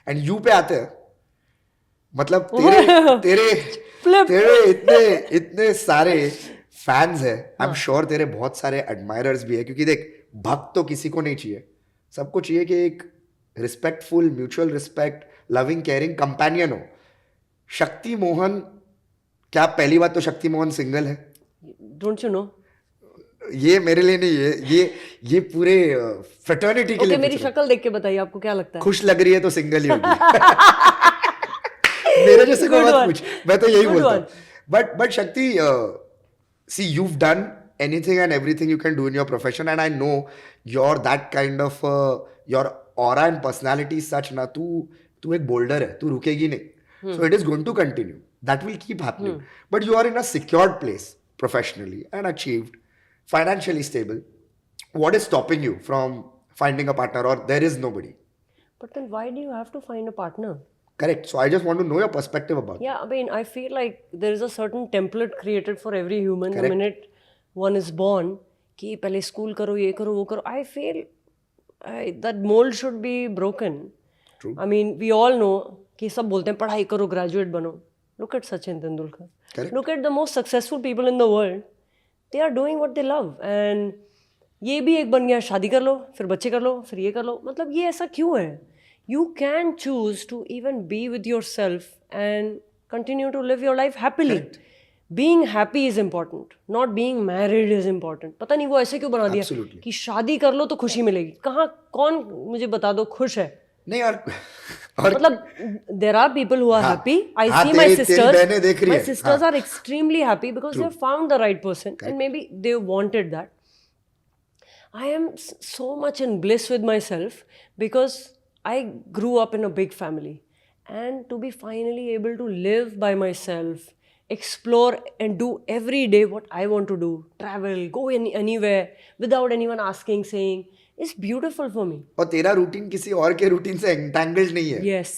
And you पे आते हैं, मतलब तेरे इतने सारे फैंस है, आई एम श्योर तेरे बहुत सारे एडमायरर्स भी है, क्योंकि देख भक्त तो किसी को नहीं चाहिए, सबको चाहिए कि एक respectful, mutual respect, loving, caring companion हो. शक्ति मोहन, क्या पहली बात तो शक्ति मोहन सिंगल है? Don't you know? ये मेरे लिए नहीं है, ये पूरे फ्रेटर्निटी के लिए मेरी पूछ रहा हूं. शक्ल देख के बताइए आपको क्या लगता है. खुश लग रही है तो सिंगल ही होगी. मेरे जैसे को मत पूछ, मैं तो यही बोलता हूँ. बट शक्ति, see, you've done anything and everything you can do in your profession, and I know you're that kind of your aura and personality is such ना, तू एक बोल्डर है, तू रुकेगी नहीं. So it is going to continue, that will keep happening. But you are in a secured place professionally and achieved, financially stable. What is stopping you from finding a partner, or there is nobody? But then why do you have to find a partner? Correct. So I just want to know your perspective about it. Yeah, I mean, I feel like there is a certain template created for every human. Correct. The minute one is born, कि पहले school करो, ये करो, वो करो. I feel that mold should be broken. True. I mean, we all know कि सब बोलते हैं पढ़ाई करो, ग्रेजुएट बनो. Look at Sachin Tendulkar. Correct. Look at the most successful people in the world. They are doing what they love. And ये भी एक बन गया, शादी कर लो, फिर बच्चे कर लो, फिर ये कर लो. मतलब ये ऐसा क्यों है? You can choose to even be with yourself and continue to live your life happily. Correct. Being happy is important. Not being married is important. पता नहीं वो ऐसे क्यों बना दिया Absolutely. कि शादी कर लो तो खुशी मिलेगी. कहाँ, कौन मुझे बता दो खुश है? नहीं, और मतलब there are people who are happy. I हाँ, see my तेरी sisters. बहनें देख रही My है. sisters हाँ. are extremely happy because they have found the right person and maybe they wanted that. I am so much in bliss with myself because I grew up in a big family, and to be finally able to live by myself, explore and do every day what I want to do, travel, go anywhere without anyone asking, saying, is beautiful for me. और तेरा routine किसी और के routine से entangled नहीं है. Yes.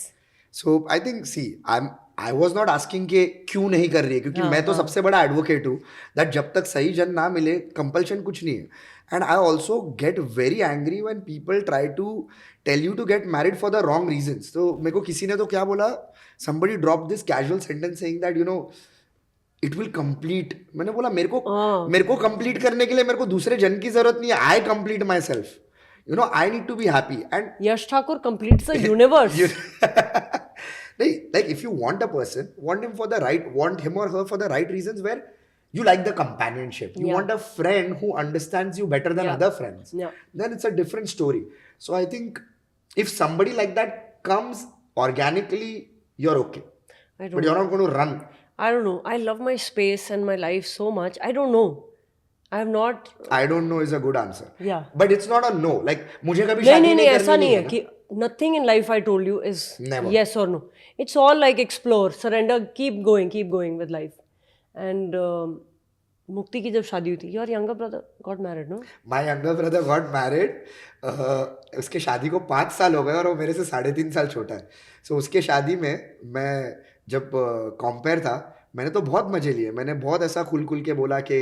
So I think, see, I was not asking कि क्यों नहीं कर रही है, क्योंकि मैं तो सबसे बड़ा एडवोकेट हूँ दैट जब तक सही जन ना मिले कंपल्शन कुछ नहीं है. And I also get very angry when people try to tell you to get married for the wrong reasons. तो मेरे को किसी ने तो क्या बोला, somebody dropped this casual sentence saying that you know it will complete. मैंने बोला मेरे को कंप्लीट करने के लिए मेरे को दूसरे जन की जरूरत नहीं है. I complete myself, you know, I need to be happy. And Yash Thakur completes the universe. नहीं, like if you want a person, want him or her for the right reasons, where you like the companionship, you want a friend who understands you better than other friends, then it's a different story. So I think if somebody like that comes organically, you're okay. But you're not going to run. I don't know. I love my space and my life so much. I don't know. I have not. I don't know is a good answer. Yeah. But it's not a no. Like मुझे कभी नहीं शादी नहीं नहीं नहीं, ऐसा करनी नहीं है है कि nothing in life I told you is Never. yes or no. It's all like explore, surrender, keep going with life. And मुक्ति की जब शादी हुई थी, your younger brother got married, no? My younger brother got married. उसके शादी को 5 साल हो गए और वो मेरे से 3.5 साल छोटा है. So उसके शादी में मैं जब कंपेयर था, मैंने तो बहुत मजे लिए. मैंने बहुत ऐसा खुल के बोला कि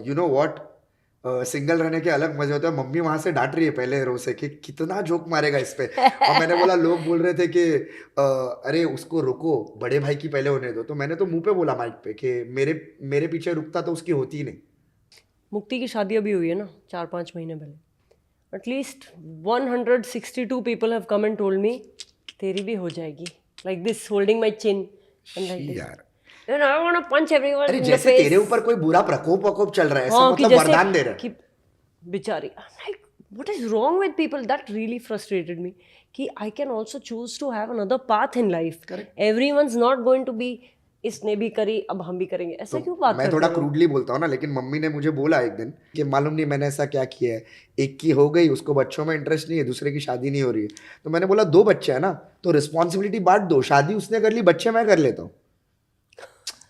यू नो व्हाट, सिंगल रहने के अलग मजे होते हैं. मम्मी वहां से डांट रही है पहले रो से कि कितना जोक मारेगा इस पे. और मैंने बोला, लोग बोल रहे थे कि अरे उसको रोको, बड़े भाई की पहले होने दो. तो मैंने तो मुंह पे बोला माइक पे कि मेरे पीछे रुकता तो उसकी होती ही नहीं. मुक्ति की शादी अभी हुई है ना, 4-5 महीने पहले. At least 162 people have come and told me तेरी भी हो जाएगी, like this, holding my chin and like this. यार, And I want to punch everyone अरे in the जैसे face. तेरे ऊपर कोई बुरा प्रकोप चल रहा है, ऐसा हाँ, कि मतलब जैसे वरदान दे रहा है. कि बेचारी. I'm like, what is wrong with people? That really frustrated me. कि I can also choose to have another path in life. Correct. Everyone's not going to be, इसने भी करी अब हम भी करेंगे. ऐसा क्यों बात मैं करते थोड़ा हो? क्रूडली बोलता हूँ ना, लेकिन मम्मी ने मुझे बोला एक दिन कि मालूम नहीं मैंने ऐसा क्या किया है, एक की हो गई, उसको बच्चों में इंटरेस्ट नहीं है, दूसरे की शादी नहीं हो रही है. तो मैंने बोला 2 बच्चे हैं ना, तो रिस्पॉन्सिबिलिटी बांट दो. शादी उसने कर ली, बच्चे मैं कर लेता हूँ.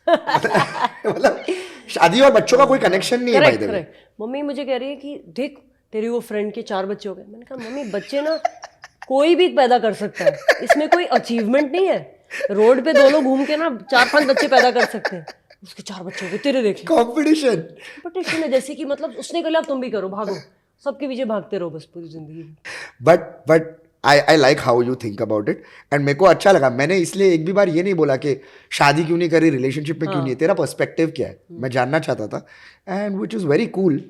मतलब शादी और बच्चों का कोई कनेक्शन नहीं है भाई. करेक्ट. मम्मी मुझे कह रही है कि देख तेरी वो फ्रेंड के 4 बच्चे हो गए. मैंने कहा मम्मी बच्चे ना कोई भी पैदा कर सकता है, इसमें कोई अचीवमेंट नहीं है. रोड पे 2 लोग घूम के ना 4-5 बच्चे पैदा कर सकते हैं. उसके 4 बच्चे हो गए, तेरे देख. कंपटीशन है, जैसे कि मतलब उसने कर लिया अब तुम भी करो, भागो, सबके पीछे भागते रहो बस पूरी जिंदगी. But I like how you think about it and मेरे को अच्छा लगा. मैंने इसलिए एक भी बार ये नहीं बोला कि शादी क्यों नहीं करी, रिलेशनशिप में क्यों नहीं है, तेरा पर्सपेक्टिव क्या है, मैं जानना चाहता था. And which is very cool.